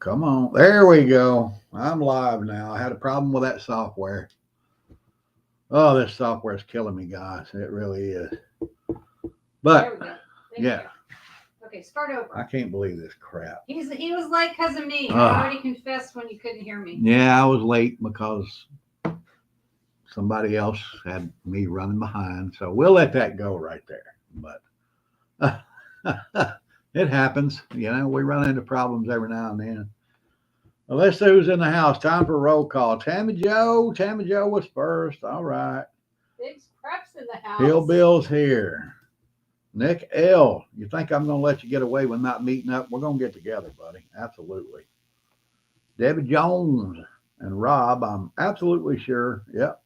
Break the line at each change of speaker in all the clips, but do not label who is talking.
Come on. There we go. I'm live now. I had a problem with that software. Oh, this software is killing me, guys. It really is. But
There we go.
yeah,
Okay, start over.
I can't believe this crap.
He was like cousin me. I already confessed when you couldn't hear me.
Yeah, I was late because somebody else had me running behind. So we'll let that go right there. But it happens. You know, we run into problems every now and then. Well, let's see who's in the house. Time for roll call. Tammy Joe. Tammy Joe was first. All right.
Big Prep's in the house.
Hillbill's here. Nick L. You think I'm going to let you get away with not meeting up? We're going to get together, buddy. Absolutely. Debbie Jones and Rob, I'm absolutely sure. Yep.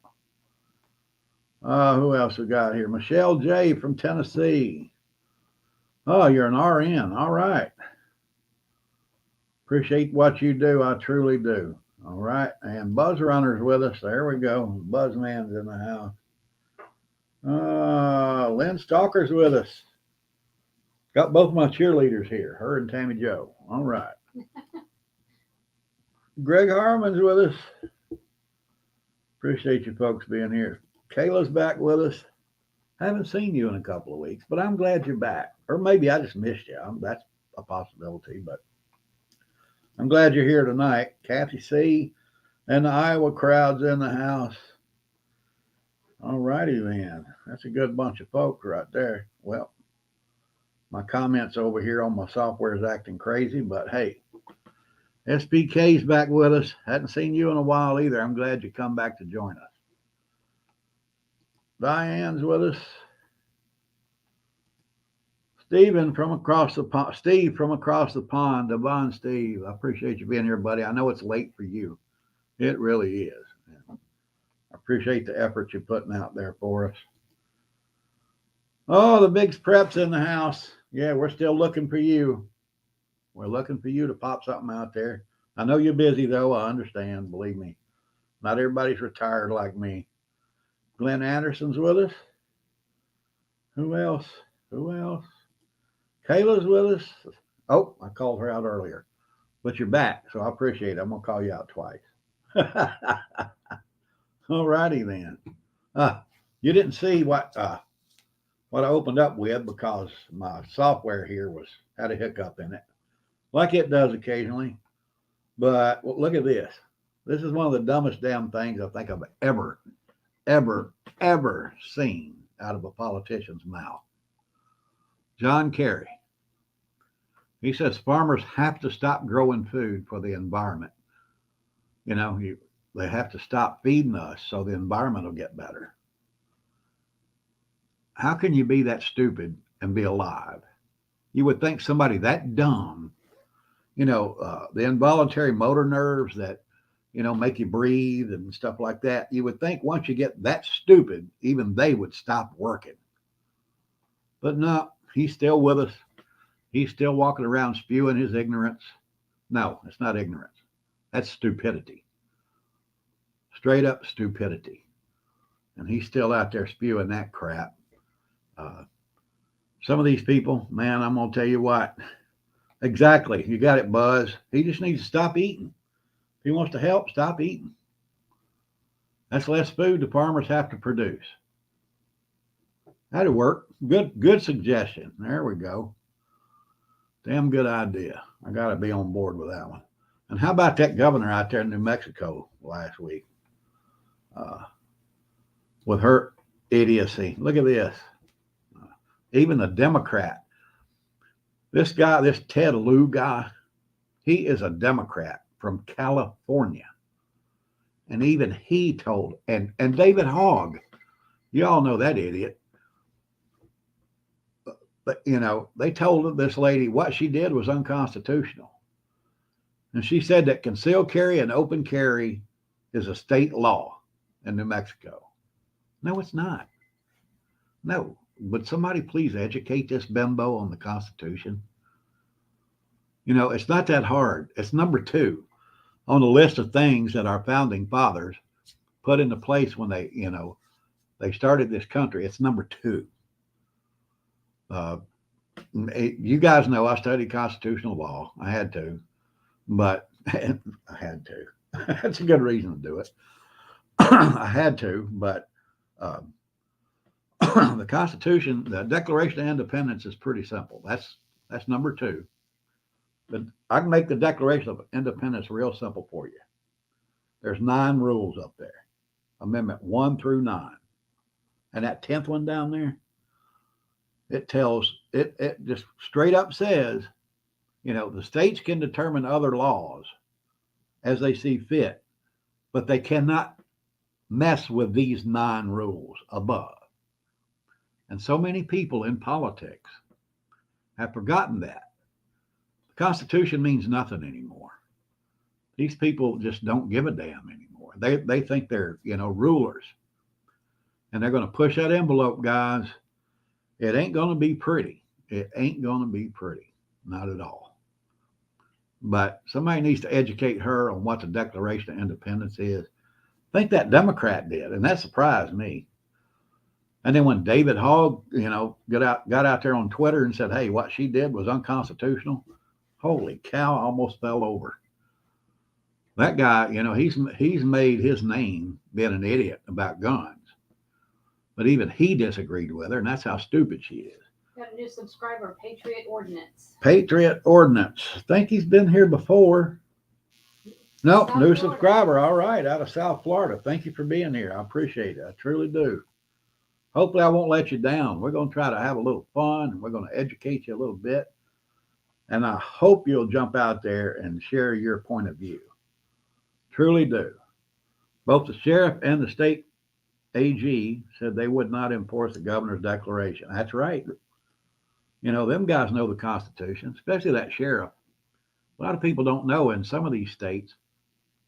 Who else we got here? Michelle J. from Tennessee. Oh, you're an RN. All right. Appreciate what you do. I truly do. All right. And Buzz Runner's with us. There we go. Buzzman's in the house. Lynn Stalker's with us. Got both my cheerleaders here, her and Tammy Joe. All right. Greg Harmon's with us. Appreciate you folks being here. Kayla's back with us. Haven't seen you in a couple of weeks, but I'm glad you're back. Or maybe I just missed you. That's a possibility, but I'm glad you're here tonight. Kathy C. and the Iowa crowd's in the house. All righty then. That's a good bunch of folks right there. Well, my comments over here on my software is acting crazy, but hey, SPK's back with us. Hadn't seen you in a while either. I'm glad you come back to join us. Diane's with us. Stephen from across the pond. Steve from across the pond. Devon Steve. I appreciate you being here, buddy. I know it's late for you. It really is. I appreciate the effort you're putting out there for us. Oh, the Big Prep's in the house. Yeah, we're still looking for you. We're looking for you to pop something out there. I know you're busy, though. I understand. Believe me. Not everybody's retired like me. Glenn Anderson's with us. Who else? Who else? Kayla's with us. Oh, I called her out earlier. But you're back, so I appreciate it. I'm going to call you out twice. All righty then. You didn't see what I opened up with because my software here had a hiccup in it, like it does occasionally. But look at this. This is one of the dumbest damn things I think I've ever seen out of a politician's mouth. John Kerry. He says farmers have to stop growing food for the environment. You know, they have to stop feeding us so the environment will get better. How can you be that stupid and be alive? You would think somebody that dumb, the involuntary motor nerves that, make you breathe and stuff like that. You would think once you get that stupid, even they would stop working. But no, he's still with us. He's still walking around spewing his ignorance. No, it's not ignorance. That's stupidity. Straight up stupidity. And he's still out there spewing that crap. Some of these people, man, I'm going to tell you what. Exactly. You got it, Buzz. He just needs to stop eating. If he wants to help, stop eating. That's less food the farmers have to produce. That'd work. Good suggestion. There we go. Damn good idea. I got to be on board with that one. And how about that governor out there in New Mexico last week with her idiocy? Look at this. Even the Democrat. This guy, this Ted Lieu guy, he is a Democrat from California. And even he told, and David Hogg, you all know that idiot. But, they told this lady what she did was unconstitutional. And she said that concealed carry and open carry is a state law in New Mexico. No, it's not. No. Would somebody please educate this bimbo on the Constitution? It's not that hard. It's number 2 on the list of things that our founding fathers put into place when they started this country. It's number 2. You guys know I studied constitutional law. I had to. but I had to. That's a good reason to do it. I had to, but um, the Constitution, the Declaration of Independence is pretty simple. That's number two. But I can make the Declaration of Independence real simple for you. There's 9 rules up there, Amendment 1 through 9, and that 10th one down there, it tells it just straight up says, the states can determine other laws as they see fit, but they cannot mess with these 9 rules above. And so many people in politics have forgotten that. The Constitution means nothing anymore. These people just don't give a damn anymore. They think they're, rulers. And they're going to push that envelope, guys. It ain't going to be pretty. It ain't going to be pretty. Not at all. But somebody needs to educate her on what the Declaration of Independence is. I think that Democrat did, and that surprised me. And then when David Hogg, got out there on Twitter and said, hey, what she did was unconstitutional, holy cow, I almost fell over. That guy, he's made his name being an idiot about guns. But even he disagreed with her, and that's how stupid she is.
Got a new subscriber, Patriot Ordinance.
Patriot Ordinance. Think he's been here before. Nope,
South
new
Florida.
subscriber. All right, out of South Florida. Thank you for being here. I appreciate it. I truly do. Hopefully I won't let you down. We're going to try to have a little fun, and we're going to educate you a little bit. And I hope you'll jump out there and share your point of view. Truly do. Both the sheriff and the state AG said they would not enforce the governor's declaration. That's right. Them guys know the Constitution, especially that sheriff. A lot of people don't know in some of these states.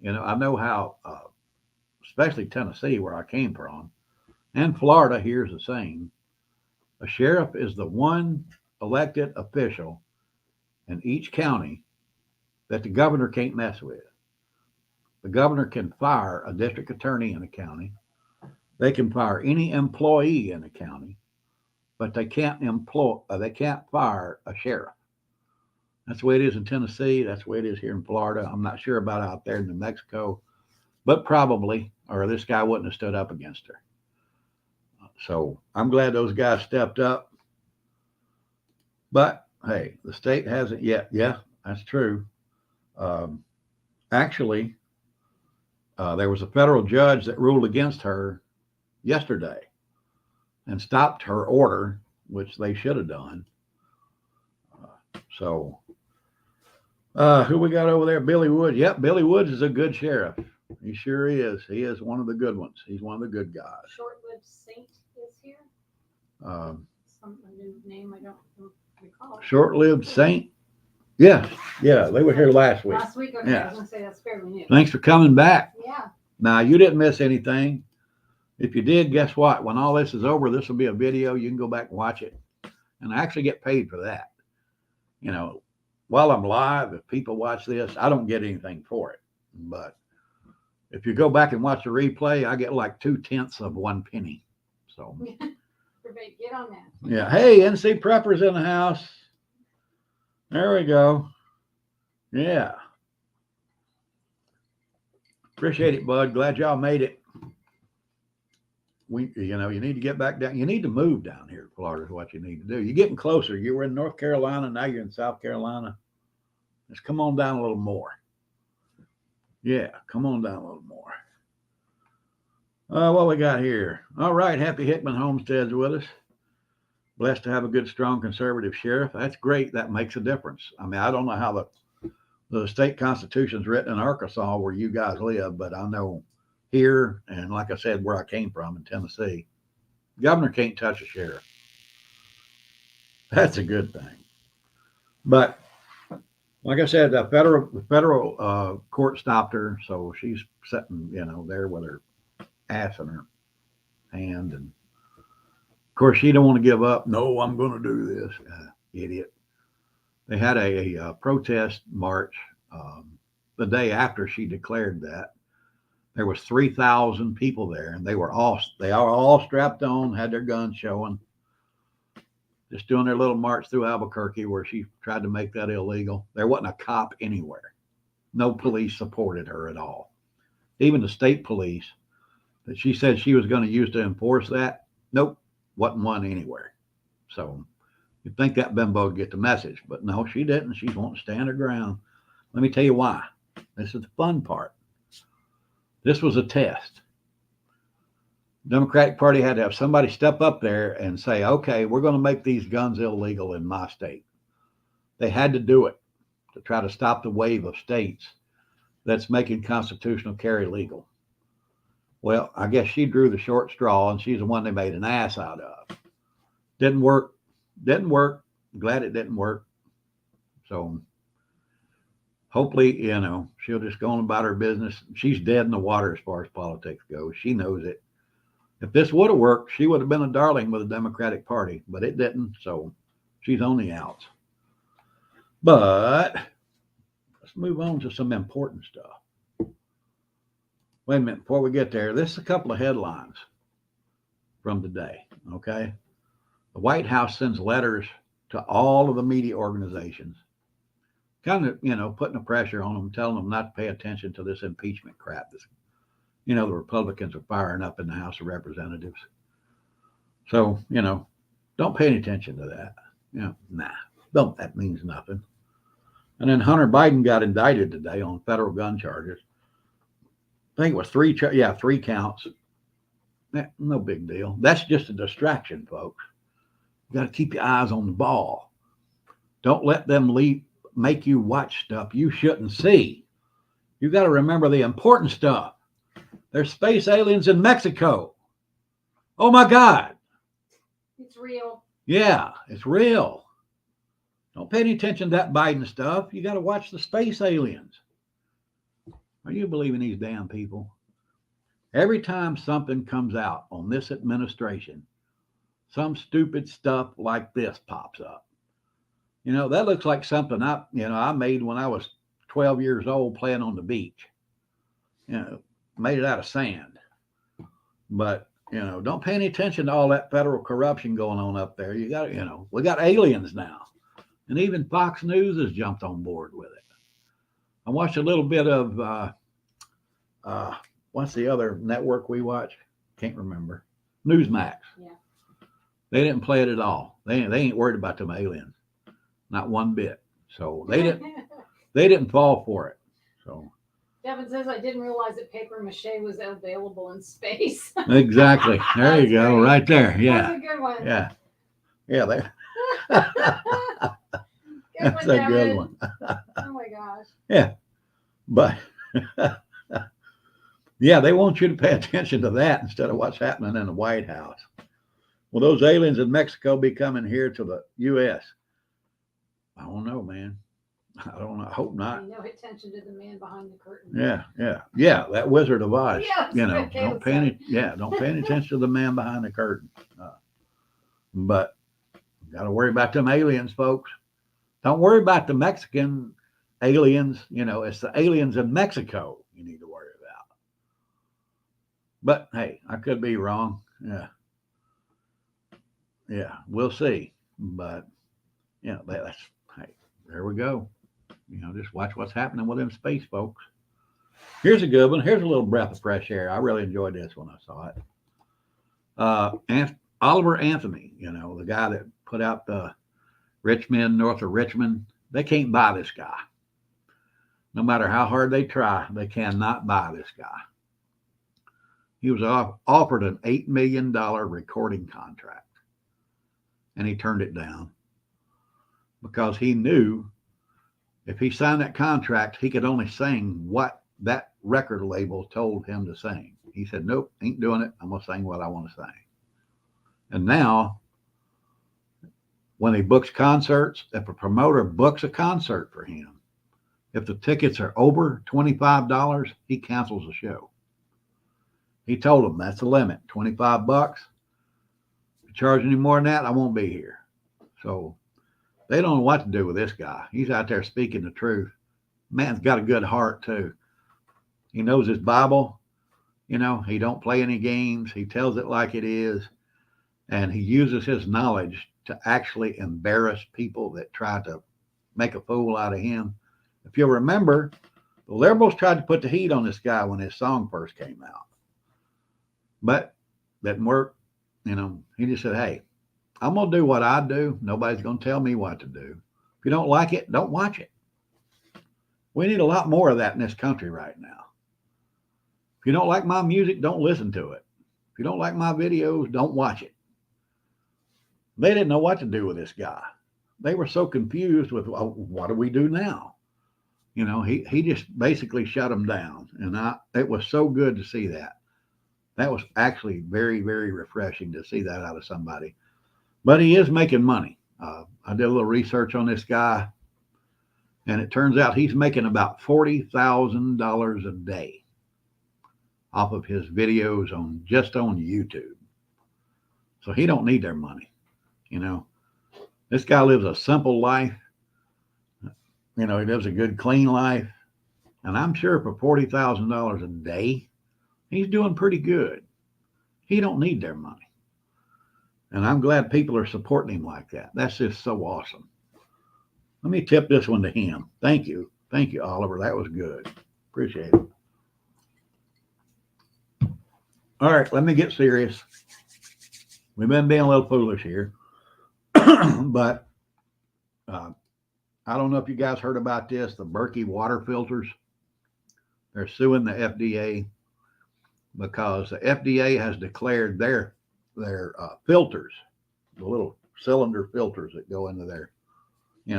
I know how, especially Tennessee, where I came from, and Florida, here's the same. A sheriff is the one elected official in each county that the governor can't mess with. The governor can fire a district attorney in a county. They can fire any employee in a county, but they can't fire a sheriff. That's the way it is in Tennessee. That's the way it is here in Florida. I'm not sure about out there in New Mexico, but probably, or this guy wouldn't have stood up against her. So I'm glad those guys stepped up. But hey, the state hasn't yet. Yeah, that's true. Actually, there was a federal judge that ruled against her yesterday and stopped her order, which they should have done. Who we got over there? Billy Woods. Yep, Billy Woods is a good sheriff. He sure is. He is one of the good ones. He's one of the good guys.
Short-lived Saint is here. Some new name I don't recall.
Short-lived Saint. Yeah, they were here last week.
Last week, okay.
Yeah.
I was going to say that's fairly new.
Thanks for coming back.
Yeah.
Now, you didn't miss anything. If you did, guess what? When all this is over, this will be a video. You can go back and watch it. And I actually get paid for that. While I'm live, if people watch this, I don't get anything for it. But if you go back and watch the replay, I get like 2/10 of 1 penny. So
Everybody get on that.
yeah. Hey, NC Preppers in the house. There we go. Yeah. Appreciate it, bud. Glad y'all made it. You need to get back down. You need to move down here. Florida is what you need to do. You're getting closer. You were in North Carolina. Now you're in South Carolina. Just come on down a little more. Yeah, come on down a little more. What we got here? All right, Happy Hickman Homestead's with us. Blessed to have a good, strong conservative sheriff. That's great. That makes a difference. I mean, I don't know how the state constitution's written in Arkansas where you guys live, but I know here, and like I said, where I came from in Tennessee, governor can't touch a sheriff. That's a good thing. But like I said, the federal court stopped her, so she's sitting, there with her ass in her hand, and of course she don't want to give up. No, I'm going to do this, idiot. They had a protest march the day after she declared that. There was 3,000 people there, and they are all strapped on, had their guns showing, just doing their little march through Albuquerque where she tried to make that illegal. There wasn't a cop anywhere. no police supported her at all. Even the state police that she said she was going to use to enforce that, nope, wasn't one anywhere. So you'd think that bimbo would get the message, but no, she didn't. She's wanting to stand her ground. Let me tell you why. This is the fun part. This was a test. The Democratic Party had to have somebody step up there and say, okay, we're going to make these guns illegal in my state. They had to do it to try to stop the wave of states that's making constitutional carry legal. Well, I guess she drew the short straw, and she's the one they made an ass out of. Didn't work. Didn't work. Glad it didn't work. So hopefully, she'll just go on about her business. She's dead in the water as far as politics goes. She knows it. If this would have worked, she would have been a darling with the Democratic Party, but it didn't. So she's on the outs. But let's move on to some important stuff. Wait a minute, before we get there, this is a couple of headlines from today, okay? The White House sends letters to all of the media organizations, kind of, putting the pressure on them, telling them not to pay attention to this impeachment crap. The Republicans are firing up in the House of Representatives. So, don't pay any attention to that. Don't. That means nothing. And then Hunter Biden got indicted today on federal gun charges. I think it was three counts. No big deal. That's just a distraction, folks. You got to keep your eyes on the ball. Don't let them make you watch stuff you shouldn't see. You got to remember the important stuff. There's space aliens in Mexico. Oh my God.
It's real.
Yeah, it's real. Don't pay any attention to that Biden stuff. You got to watch the space aliens. Are you believing these damn people? Every time something comes out on this administration, some stupid stuff like this pops up. That looks like something I made when I was 12 years old playing on the beach. Made it out of sand. But, don't pay any attention to all that federal corruption going on up there. You got, we got aliens now. And even Fox News has jumped on board with it. I watched a little bit of, what's the other network we watch? Can't remember. Newsmax.
Yeah.
They didn't play it at all. They ain't worried about them aliens. Not one bit. So they didn't fall for it. So
Devin says, I didn't realize that paper mache was available in space.
Exactly. There you go. Great. Right there. Yeah.
That's a good one.
Yeah. Yeah.
That's
a good one.
Oh my gosh.
Yeah. But yeah, they want you to pay attention to that instead of what's happening in the White House. Will those aliens in Mexico be coming here to the U.S.? I don't know, man. I don't know. I hope not.
No attention to the man behind the curtain.
Yeah. That Wizard of Oz.
Yeah,
don't pay any attention to the man behind the curtain. But got to worry about them aliens, folks. Don't worry about the Mexican aliens. It's the aliens in Mexico you need to worry about. But hey, I could be wrong. Yeah, we'll see. But that's hey, there we go. Just watch what's happening with them space folks. Here's a good one. Here's a little breath of fresh air. I really enjoyed this when I saw it. Oliver Anthony, the guy that put out the rich men north of Richmond, they can't buy this guy. No matter how hard they try, they cannot buy this guy. He was offered an $8 million recording contract, and he turned it down because he knew if he signed that contract, he could only sing what that record label told him to sing. He said, nope, ain't doing it. I'm going to sing what I want to sing. And now, when he books concerts, if a promoter books a concert for him, if the tickets are over $25, he cancels the show. He told them that's the limit, $25. If you charge any more than that, I won't be here. So they don't know what to do with this guy. He's out there speaking the truth. Man's got a good heart too. He knows his Bible. He don't play any games. He tells it like it is. And he uses his knowledge to actually embarrass people that try to make a fool out of him. If you'll remember, The liberals tried to put the heat on this guy when his song first came out, but that didn't work. You know, he just said, hey, I'm going to do what I do. Nobody's going to tell me what to do. If you don't like it, don't watch it. We need a lot more of that in this country right now. If you don't like my music, don't listen to it. If you don't like my videos, don't watch it. They didn't know what to do with this guy. They were so confused with, well, what do we do now? You know, he just basically shut them down. And it was so good to see that. That was actually very, very refreshing to see that out of somebody. But he is making money. I did a little research on this guy, and it turns out he's making about $40,000 a day off of his videos just on YouTube. So he don't need their money. You know, this guy lives a simple life. You know, he lives a good, clean life. And I'm sure for $40,000 a day, he's doing pretty good. He don't need their money. And I'm glad people are supporting him like that. That's just so awesome. Let me tip this one to him. Thank you. Thank you, Oliver. That was good. Appreciate it. All right, let me get serious. We've been being a little foolish here. But I don't know if you guys heard about this, the Berkey water filters. They're suing the FDA because the FDA has declared their filters, the little cylinder filters that go into their,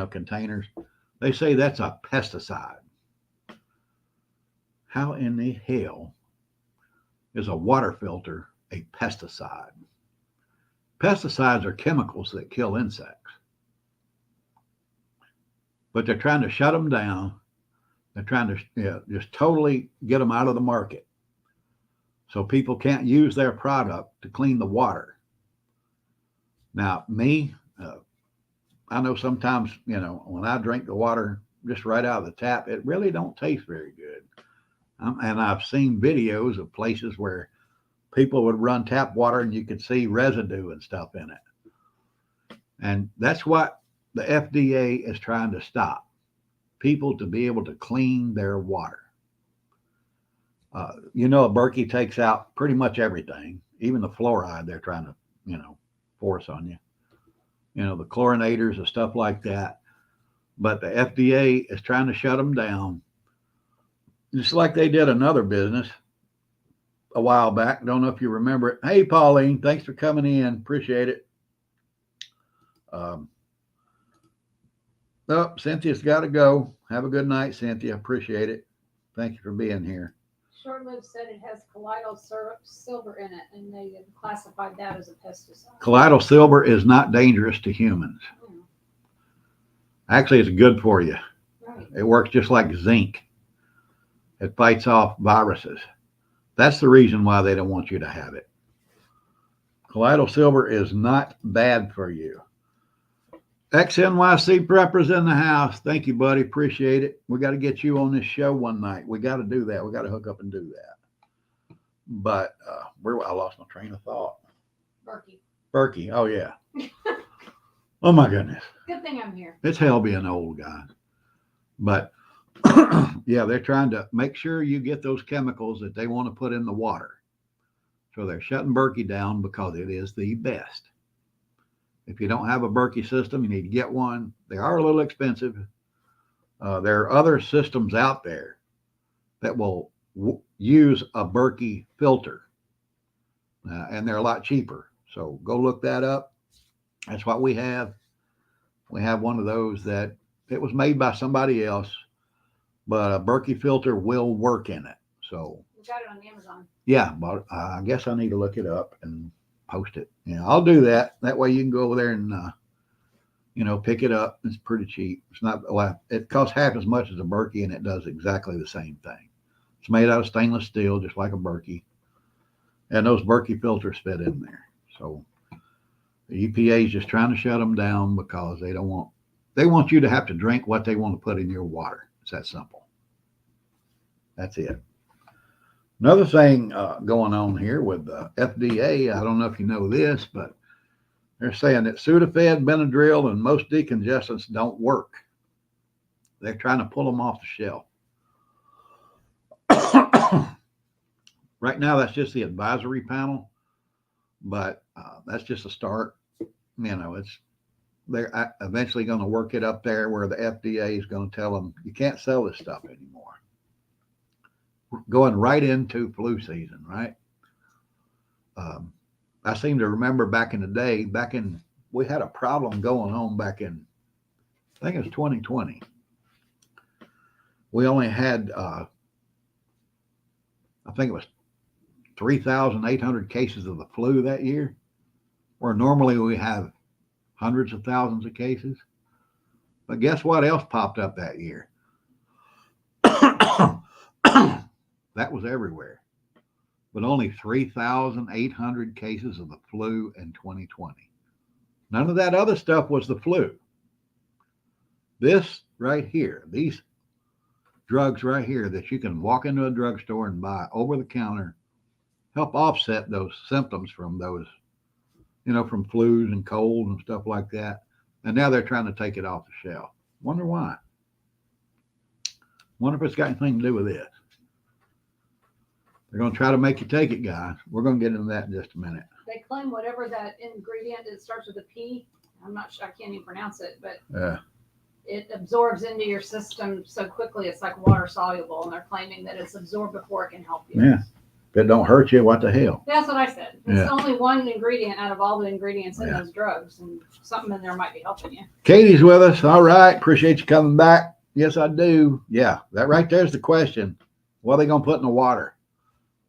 containers. They say that's a pesticide. How in the hell is a water filter a pesticide? Pesticides are chemicals that kill insects. But they're trying to shut them down. They're trying to just totally get them out of the market. So people can't use their product to clean the water. Now, me, I know sometimes, when I drink the water just right out of the tap, it really don't taste very good. And I've seen videos of places where people would run tap water and you could see residue and stuff in it. And that's what the FDA is trying to stop. People to be able to clean their water. A Berkey takes out pretty much everything, even the fluoride they're trying to, force on you. The chlorinators and stuff like that. But the FDA is trying to shut them down. Just like they did another business a while back. Don't know if you remember it. Hey, Pauline, thanks for coming in. Appreciate it. Cynthia's got to go. Have a good night, Cynthia. Appreciate it. Thank you for being here.
Short-lived said it has colloidal silver in it, and they classified that as a pesticide.
Colloidal silver is not dangerous to humans. Actually, it's good for you.
Right.
It works just like zinc. It fights off viruses. That's the reason why they don't want you to have it. Colloidal silver is not bad for you. XNYC Preppers in the house. Thank you, buddy. Appreciate it. We got to get you on this show one night. We got to do that. We got to hook up and do that. But I lost my train of thought. Berkey. Oh, yeah. Oh, my goodness.
Good thing I'm here.
It's hell being an old guy. But, yeah, they're trying to make sure you get those chemicals that they want to put in the water. So they're shutting Berkey down because it is the best. If you don't have a Berkey system, you need to get one. They are a little expensive. There are other systems out there that will use a Berkey filter, and they're a lot cheaper. So go look that up. That's what we have. We have one of those that it was made by somebody else, but a Berkey filter will work in it. So
we got it on Amazon.
Yeah, but I guess I need to look it up and post it. I'll do that. That way you can go over there and, pick it up. It's pretty cheap. It's not, well, it costs half as much as a Berkey, and it does exactly the same thing. It's made out of stainless steel, just like a Berkey. And those Berkey filters fit in there. So the EPA is just trying to shut them down because they want you to have to drink what they want to put in your water. It's that simple. That's it. Another thing going on here with the FDA, I don't know if you know this, but they're saying that Sudafed, Benadryl, and most decongestants don't work. They're trying to pull them off the shelf. Right now, that's just the advisory panel, but that's just a start. They're eventually going to work it up there where the FDA is going to tell them you can't sell this stuff anymore. We're going right into flu season, right? I seem to remember back in the day, we had a problem going on back in, I think it was 2020. We only had, I think it was 3,800 cases of the flu that year, where normally we have hundreds of thousands of cases. But guess what else popped up that year? That was everywhere. But only 3,800 cases of the flu in 2020. None of that other stuff was the flu. This right here, these drugs right here that you can walk into a drugstore and buy over the counter, help offset those symptoms from those, from flus and colds and stuff like that. And now they're trying to take it off the shelf. Wonder why. Wonder if it's got anything to do with this. They're going to try to make you take it, guys. We're going to get into that in just a minute.
They claim whatever that ingredient is, starts with a P. I'm not sure, I can't even pronounce it, but it absorbs into your system so quickly. It's like water soluble, and they're claiming that it's absorbed before it can help you.
Yeah. If it don't hurt you, what the hell?
That's what I said. It's only one ingredient out of all the ingredients in those drugs, and something in there might be helping you.
Katie's with us. All right. Appreciate you coming back. Yes, I do. Yeah, that right there's the question. What are they going to put in the water?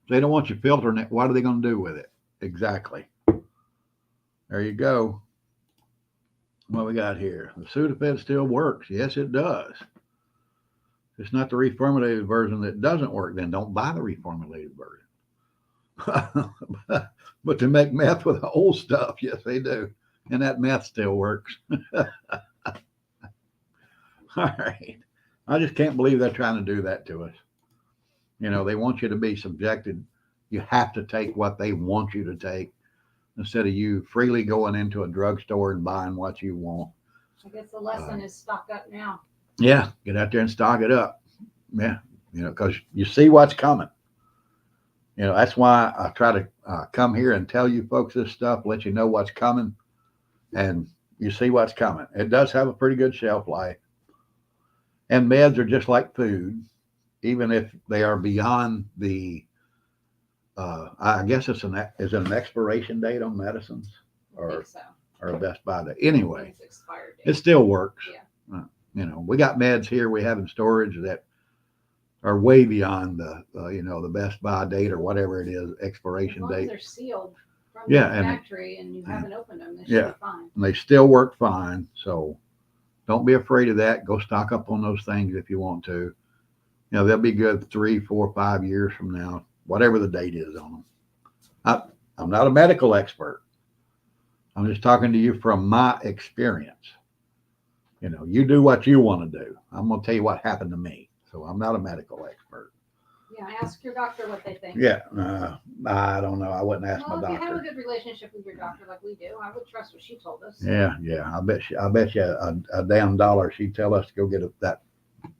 If they don't want you filtering it, what are they going to do with it? Exactly. There you go. What we got here? The Sudafed still works. Yes, it does. It's not the reformulated version that doesn't work. Then don't buy the reformulated version. But to make meth with the old stuff, yes, they do. And that meth still works. All right. I just can't believe they're trying to do that to us. They want you to be subjected. You have to take what they want you to take instead of you freely going into a drugstore and buying what you want.
I guess the lesson is stock up now.
Yeah, get out there and stock it up. Yeah, because you see what's coming. That's why I try to come here and tell you folks this stuff, let you know what's coming, and you see what's coming. It does have a pretty good shelf life. And meds are just like food, even if they are beyond the, I guess is it an expiration date on medicines?
I think so.
Or a best by date. Anyway,
It's expired date.
it still works.
Yeah.
We got meds here we have in storage that are way beyond the best by date or whatever it is, expiration
as long
date.
as they're sealed from the factory and you haven't opened them, they should be fine.
And they still work fine. So don't be afraid of that. Go stock up on those things if you want to. They'll be good 3, 4, 5 years from now, whatever the date is on them. I'm not a medical expert. I'm just talking to you from my experience. You do what you want to do. I'm going to tell you what happened to me. So I'm not a medical expert.
Yeah, ask your doctor what they think.
Yeah, I don't know. I wouldn't ask my doctor.
If you have a good relationship with your doctor like we do, I would trust what she told us.
Yeah. I bet you a damn dollar she'd tell us to go get that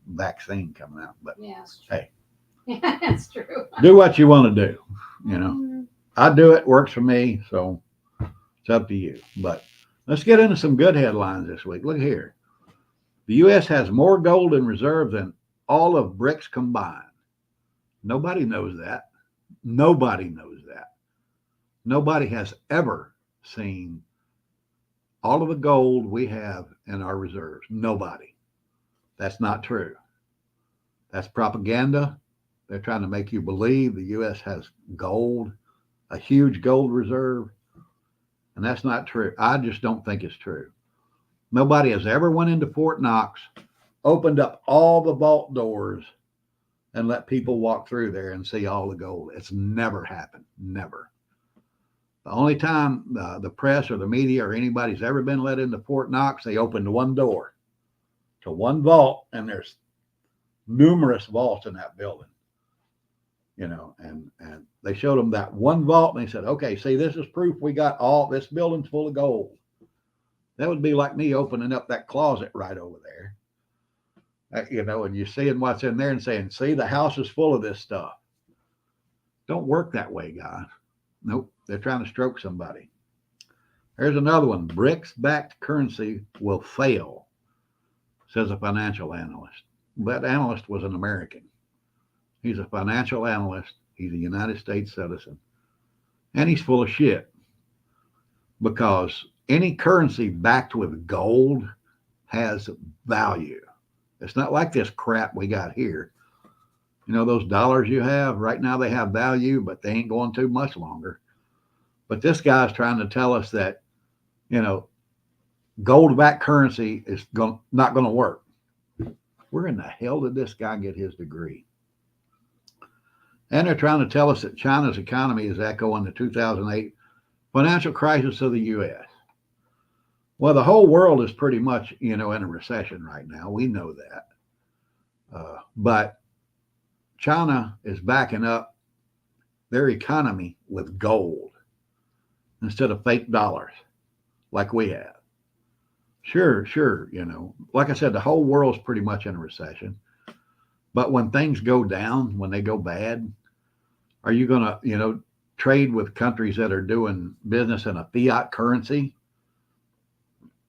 vaccine coming out. But
yeah, that's true.
Hey,
yeah, that's true.
Do what you want to do. I do it. Works for me. So it's up to you. But let's get into some good headlines this week. Look here. The U.S. has more gold in reserve than all of BRICS combined. Nobody knows that. Nobody knows that. Nobody has ever seen all of the gold we have in our reserves. Nobody. That's not true. That's propaganda. They're trying to make you believe the U.S. has gold, a huge gold reserve. And that's not true. I just don't think it's true. Nobody has ever went into Fort Knox, opened up all the vault doors, and let people walk through there and see all the gold. It's never happened. Never. The only time the press or the media or anybody's ever been let into Fort Knox, they opened one door to one vault, and there's numerous vaults in that building. And they showed them that one vault, and they said, okay, see, this is proof we got all this building's full of gold. That would be like me opening up that closet right over there, and you're seeing what's in there and saying, see, the house is full of this stuff. Don't work that way, guys. Nope. They're trying to stroke somebody. Here's another one. BRICS-backed currency will fail, says a financial analyst. That analyst was an American. He's a financial analyst. He's a United States citizen. And he's full of shit. Because any currency backed with gold has value. It's not like this crap we got here. You know, those dollars you have, right now they have value, but they ain't going too much longer. But this guy's trying to tell us that, you know, gold-backed currency is not going to work. Where in the hell did this guy get his degree? And they're trying to tell us that China's economy is echoing the 2008 financial crisis of the U.S. Well, the whole world is pretty much, you know, in a recession right now. We know that. But China is backing up their economy with gold instead of fake dollars like we have. Sure, you know, like I said, the whole world's pretty much in a recession. But when things go down, when they go bad, are you going to, you know, trade with countries that are doing business in a fiat currency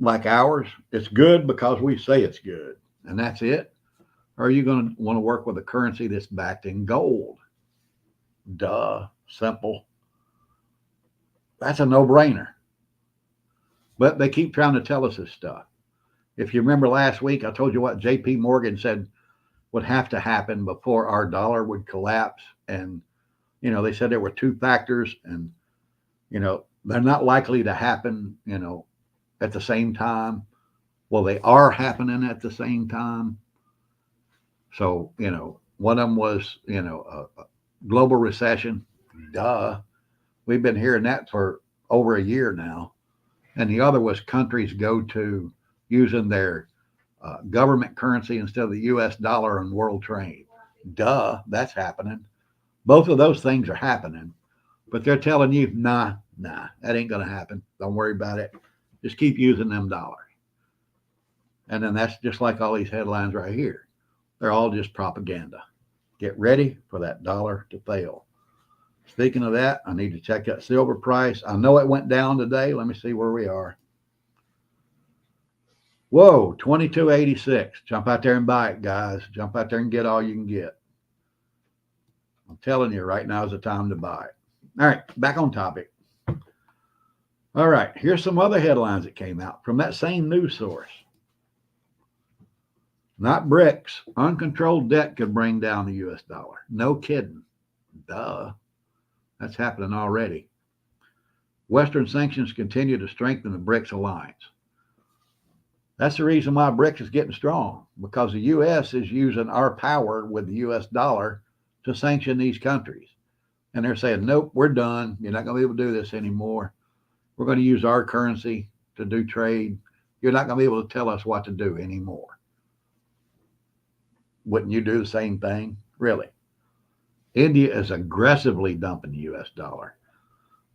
like ours? It's good because we say it's good, and that's it. Or are you going to want to work with a currency that's backed in gold? Duh, simple. That's a no-brainer. But they keep trying to tell us this stuff. If you remember last week, I told you what J.P. Morgan said would have to happen before our dollar would collapse. And, you know, they said there were two factors, and, you know, they're not likely to happen, you know, at the same time. Well, they are happening at the same time. So, you know, one of them was, you know, a global recession. Duh. We've been hearing that for over a year now. And the other was countries go to using their government currency instead of the U.S. dollar in world trade. Duh, that's happening. Both of those things are happening. But they're telling you, nah, that ain't going to happen. Don't worry about it. Just keep using them dollars. And then that's just like all these headlines right here. They're all just propaganda. Get ready for that dollar to fail. Speaking of that, I need to check that silver price. I know it went down today. Let me see where we are. Whoa, 22.86. Jump out there and buy it, guys. Jump out there and get all you can get. I'm telling you, right now is the time to buy it. All right, back on topic. All right, here's some other headlines that came out from that same news source. Not BRICS. Uncontrolled debt could bring down the U.S. dollar. No kidding. Duh. That's happening already. Western sanctions continue to strengthen the BRICS alliance. That's the reason why BRICS is getting strong, because the U.S. is using our power with the U.S. dollar to sanction these countries. And they're saying, nope, we're done. You're not going to be able to do this anymore. We're going to use our currency to do trade. You're not going to be able to tell us what to do anymore. Wouldn't you do the same thing? Really? India is aggressively dumping the U.S. dollar.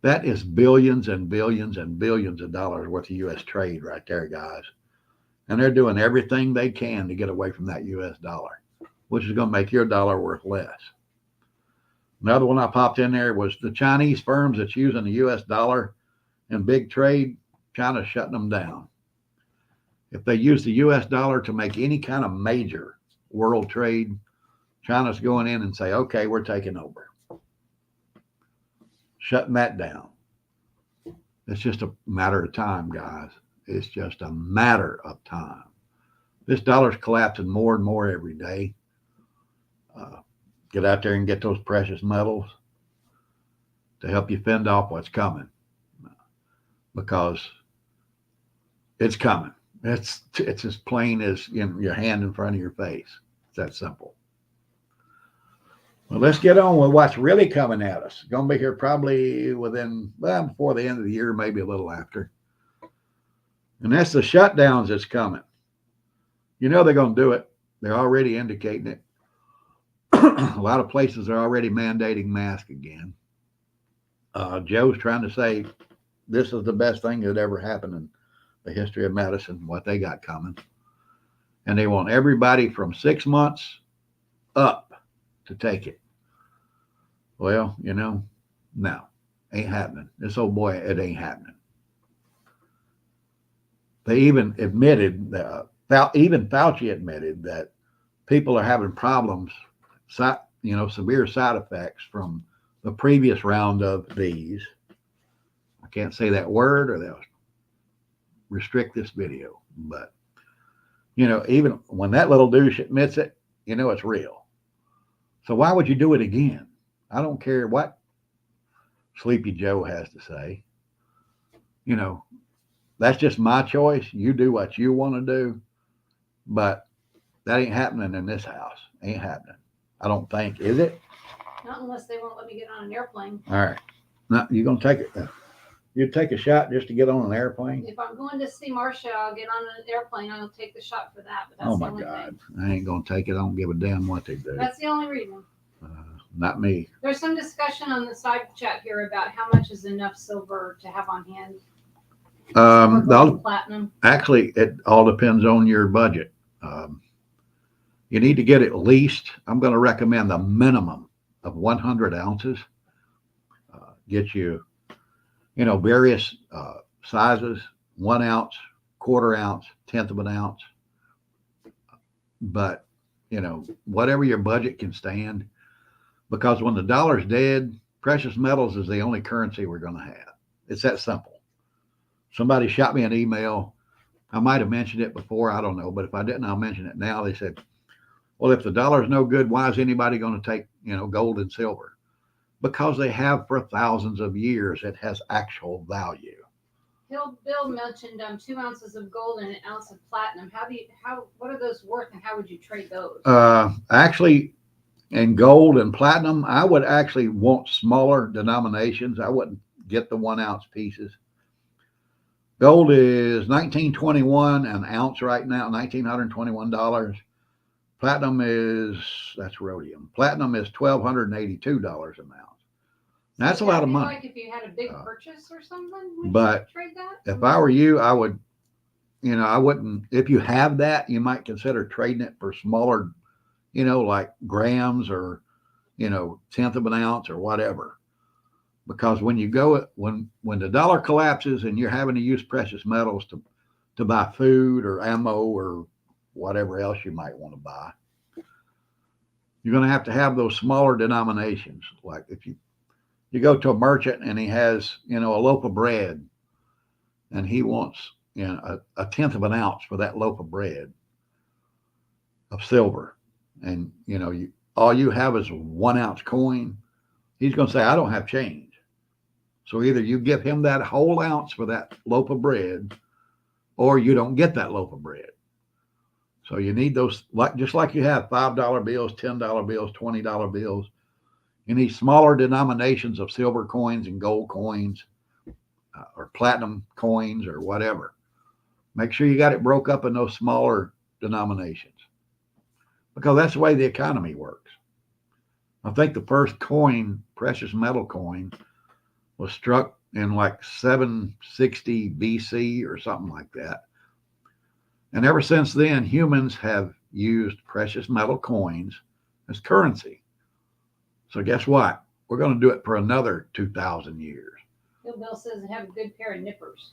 That is billions and billions and billions of dollars worth of U.S. trade right there, guys. And they're doing everything they can to get away from that U.S. dollar, which is going to make your dollar worth less. Another one I popped in there was the Chinese firms that's using the U.S. dollar in big trade. China's shutting them down. If they use the U.S. dollar to make any kind of major world trade, China's going in and say, okay, we're taking over. Shutting that down. It's just a matter of time, guys. It's just a matter of time. This dollar's collapsing more and more every day. Get out there and get those precious metals to help you fend off what's coming, because it's coming. It's as plain as your hand in front of your face. It's that simple. Well, let's get on with what's really coming at us. It's going to be here probably before the end of the year, maybe a little after. And that's the shutdowns that's coming. You know they're going to do it. They're already indicating it. A lot of places are already mandating masks again. Joe's trying to say this is the best thing that ever happened in the history of medicine, what they got coming. And they want everybody from 6 months up to take it. Well, no, ain't happening. This old boy, it ain't happening. They even admitted that, even Fauci admitted that people are having problems, severe side effects from the previous round of these. I can't say that word or they'll restrict this video. But, even when that little douche admits it, it's real. So why would you do it again? I don't care what Sleepy Joe has to say. That's just my choice. You do what you want to do. But that ain't happening in this house. Ain't happening. I don't think. Is it?
Not unless they won't let me get on an airplane.
All right. Now, you're going to take it. You'd take a shot just to get on an airplane?
If I'm going to see Marcia, I'll get on an airplane. I'll take the shot for that. But that's
Oh,
the
my
only
God.
thing.
I ain't going to take it. I don't give a damn what they do.
That's the only reason.
Not me.
There's some discussion on the side chat here about how much is enough silver to have on hand. Platinum.
Actually, it all depends on your budget. You need to get at least, I'm going to recommend the minimum of 100 ounces. Get you, various sizes, 1 ounce, quarter ounce, tenth of an ounce. But, whatever your budget can stand, because when the dollar's dead, precious metals is the only currency we're going to have. It's that simple. Somebody shot me an email. I might have mentioned it before. I don't know. But if I didn't, I'll mention it now. They said, well, if the dollar's no good, why is anybody going to take, gold and silver? Because they have for thousands of years. It has actual value.
Bill mentioned 2 ounces of gold and 1 ounce of platinum. What are those worth and how would you trade those?
Actually, in gold and platinum, I would actually want smaller denominations. I wouldn't get the 1 ounce pieces. Gold is $19.21 an ounce right now, $1,921. Platinum that's rhodium. Platinum is $1,282 an ounce. That's a lot of money.
Like if you had a big purchase or something,
but
trade that?
If I were you, I would, I wouldn't. If you have that, you might consider trading it for smaller, like grams or, tenth of an ounce or whatever. Because when you go, when the dollar collapses and you're having to use precious metals to buy food or ammo or whatever else you might want to buy, you're going to have those smaller denominations. Like if you go to a merchant and he has, a loaf of bread and he wants, a tenth of an ounce for that loaf of bread of silver. And, all you have is a 1 ounce coin. He's going to say, I don't have change. So either you give him that whole ounce for that loaf of bread, or you don't get that loaf of bread. So you need those, just like you have $5 bills, $10 bills, $20 bills. You need smaller denominations of silver coins and gold coins, or platinum coins or whatever. Make sure you got it broke up in those smaller denominations, because that's the way the economy works. I think the first coin, precious metal coin, was struck in like 760 BC or something like that. And ever since then, humans have used precious metal coins as currency. So guess what? We're going to do it for another 2,000 years.
Bill says have a good pair of nippers.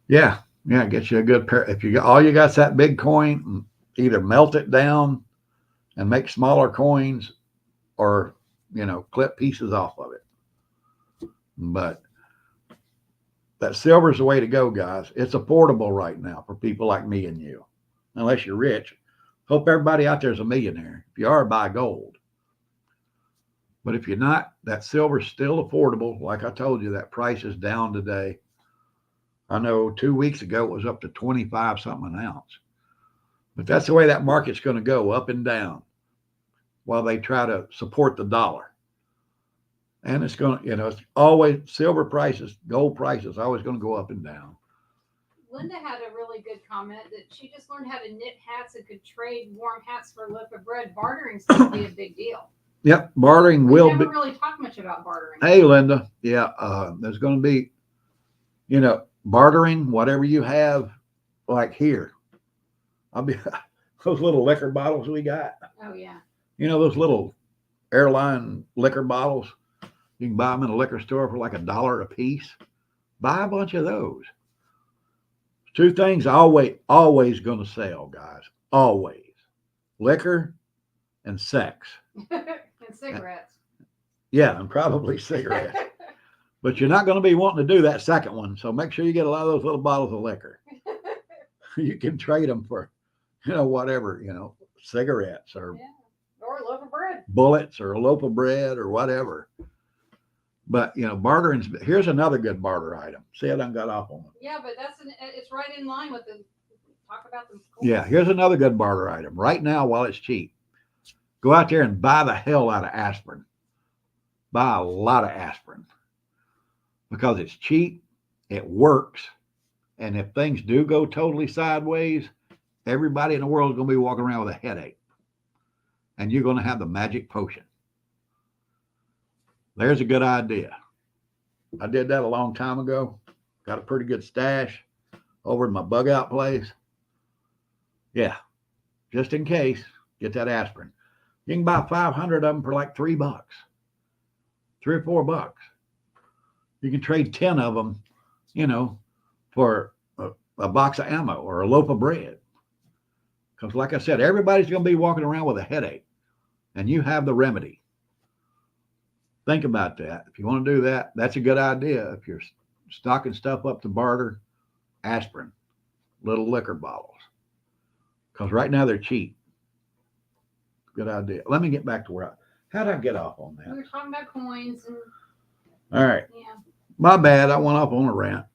Yeah, get you a good pair. If all you got's that big coin, either melt it down and make smaller coins, or clip pieces off of it. But that silver is the way to go, guys. It's affordable right now for people like me and you, unless you're rich. Hope everybody out there is a millionaire. If you are, buy gold. But if you're not, that silver's still affordable. Like I told you, that price is down today. I know 2 weeks ago it was up to 25 something an ounce. But that's the way that market's going to go, up and down, while they try to support the dollar. And it's going to, it's always silver prices, gold prices, always going to go up and down.
Linda had a really good comment that she just learned how to knit hats and could trade warm hats for a loaf of bread. Bartering's going to be a big deal.
Yep, bartering
We
will
never
be.
really talked much about bartering.
Hey, Linda. Yeah, there's going to be, bartering, whatever you have, like here. I'll be those little liquor bottles we got.
Oh, yeah.
Those little airline liquor bottles. You can buy them in a liquor store for like $1 a piece. Buy a bunch of those. Two things always going to sell, guys. Always. Liquor and sex.
And cigarettes.
Yeah, and probably cigarettes. But you're not going to be wanting to do that second one. So make sure you get a lot of those little bottles of liquor. You can trade them for, whatever, cigarettes or
or a loaf of bread,
bullets or a loaf of bread or whatever. But bartering. Here's another good barter item. See, I done got off on it.
Yeah, but it's right in line with the talk about the.
Yeah, here's another good barter item. Right now, while it's cheap, go out there and buy the hell out of aspirin. Buy a lot of aspirin because it's cheap, it works, and if things do go totally sideways, everybody in the world is going to be walking around with a headache, and you're going to have the magic potion. There's a good idea. I did that a long time ago. Got a pretty good stash over in my bug out place. Yeah, just in case, get that aspirin. You can buy 500 of them for like $3, $3 or $4. You can trade 10 of them, for a box of ammo or a loaf of bread. Because like I said, everybody's going to be walking around with a headache, and you have the remedy. Think about that. If you want to do that, that's a good idea. If you're stocking stuff up to barter, aspirin, little liquor bottles. Because right now they're cheap. Good idea. Let me get back to how did I get off on that?
We were talking about coins and.
All right.
Yeah.
My bad. I went off on a rant.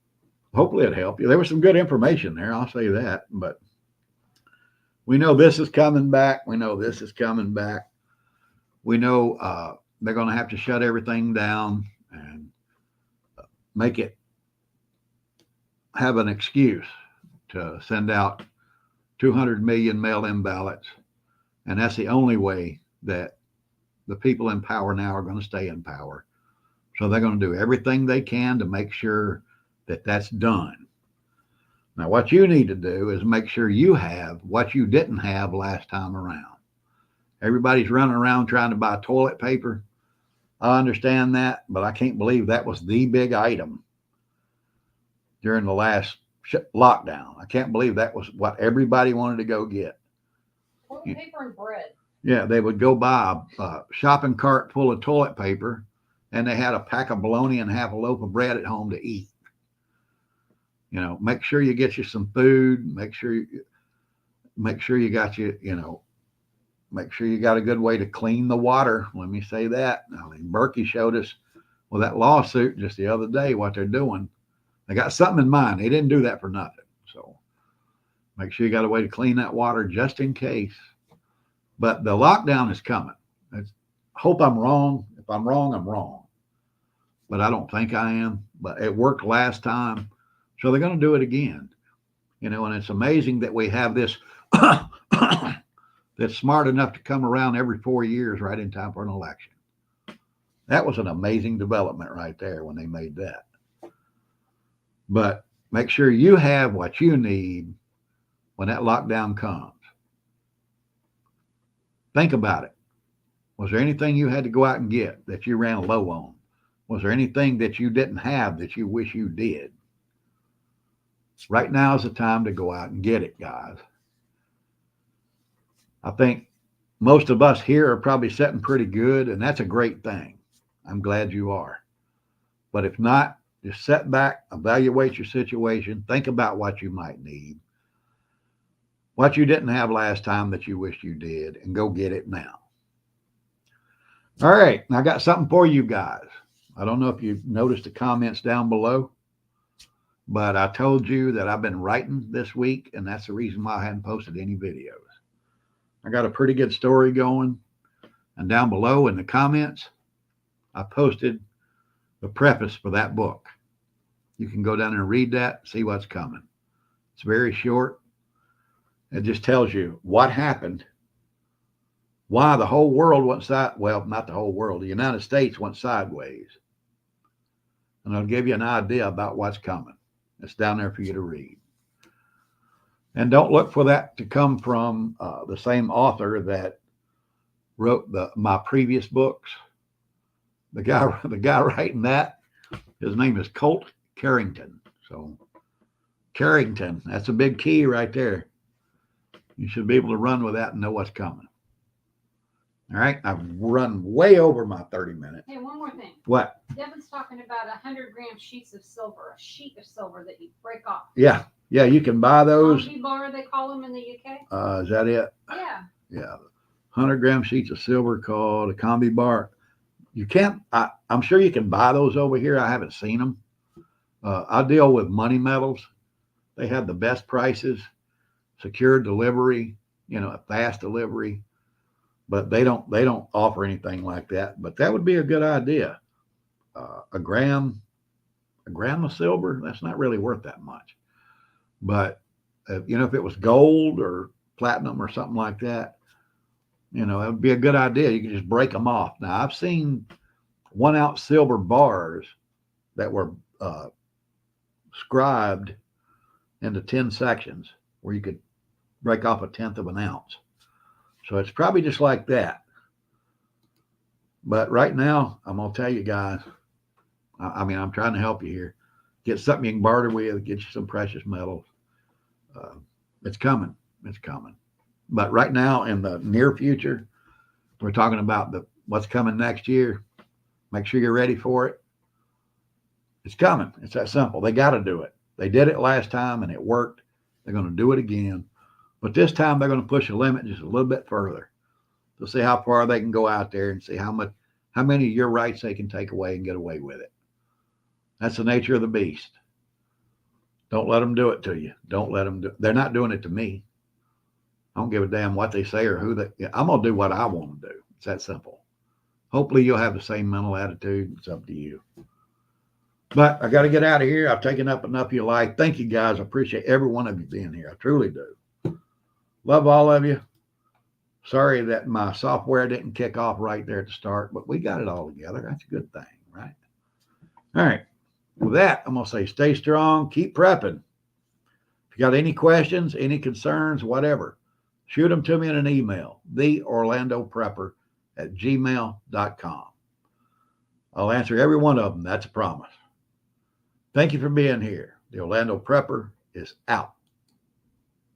Hopefully it helped you. There was some good information there. I'll say that. But we know this is coming back. We know this is coming back. We know they're going to have to shut everything down and make it have an excuse to send out 200 million mail-in ballots. And that's the only way that the people in power now are going to stay in power. So they're going to do everything they can to make sure that that's done. Now, what you need to do is make sure you have what you didn't have last time around. Everybody's running around trying to buy toilet paper. I understand that, but I can't believe that was the big item during the last lockdown. I can't believe that was what everybody wanted to go get.
Toilet paper and bread.
Yeah, they would go buy a shopping cart full of toilet paper, and they had a pack of bologna and half a loaf of bread at home to eat. Make sure you get you some food. Make sure you got make sure you got a good way to clean the water. Let me say that. I mean, Berkey showed us with that lawsuit just the other day what they're doing. They got something in mind. They didn't do that for nothing. So make sure you got a way to clean that water just in case. But the lockdown is coming. I hope I'm wrong. If I'm wrong, I'm wrong. But I don't think I am. But it worked last time. So they're going to do it again. And it's amazing that we have this that's smart enough to come around every 4 years right in time for an election. That was an amazing development right there when they made that. But make sure you have what you need when that lockdown comes. Think about it. Was there anything you had to go out and get that you ran low on? Was there anything that you didn't have that you wish you did? Right now is the time to go out and get it, guys. I think most of us here are probably sitting pretty good, and that's a great thing. I'm glad you are. But if not, just sit back, evaluate your situation, think about what you might need, what you didn't have last time that you wish you did, and go get it now. All right, I got something for you guys. I don't know if you've noticed the comments down below, but I told you that I've been writing this week, and that's the reason why I hadn't posted any videos. I got a pretty good story going, and down below in the comments, I posted the preface for that book. You can go down and read that, see what's coming. It's very short. It just tells you what happened, why the whole world went well, not the whole world, the United States went sideways. And I'll give you an idea about what's coming. It's down there for you to read. And don't look for that to come from the same author that wrote my previous books. the guy writing that, his name is Colt Carrington. So Carrington, that's a big key right there. You should be able to run with that and know what's coming. All right, I've run way over my 30 minutes.
Hey, one more thing.
What?
Devin's talking about 100-gram sheets of silver, a sheet of silver that you break off.
Yeah, you can buy those.
Combi bar, they call them in the UK.
Is that it?
Yeah.
Yeah, 100-gram sheets of silver called a combi bar. You can't. I'm sure you can buy those over here. I haven't seen them. I deal with Money Metals. They have the best prices, secure delivery, fast delivery. But they don't offer anything like that. But that would be a good idea. A gram of silver, that's not really worth that much. But if it was gold or platinum or something like that, it would be a good idea. You could just break them off. Now I've seen 1 ounce silver bars that were scribed into 10 sections where you could break off 1/10 of an ounce. So it's probably just like that. But right now, I'm going to tell you guys, I'm trying to help you here. Get something you can barter with, get you some precious metals. It's coming. It's coming. But right now, in the near future, we're talking about what's coming next year. Make sure you're ready for it. It's coming. It's that simple. They got to do it. They did it last time, and it worked. They're going to do it again. But this time they're going to push the limit just a little bit further to see how far they can go out there and see how many of your rights they can take away and get away with it. That's the nature of the beast. Don't let them do it to you. Don't let them do it. They're not doing it to me. I don't give a damn what they say or who I'm going to do what I want to do. It's that simple. Hopefully you'll have the same mental attitude. It's up to you. But I got to get out of here. I've taken up enough of your life. Thank you guys. I appreciate every one of you being here. I truly do. Love all of you. Sorry that my software didn't kick off right there at the start, but we got it all together. That's a good thing, right? All right. With that, I'm going to say stay strong, keep prepping. If you got any questions, any concerns, whatever, shoot them to me in an email, theorlandoprepper@gmail.com. I'll answer every one of them. That's a promise. Thank you for being here. The Orlando Prepper is out.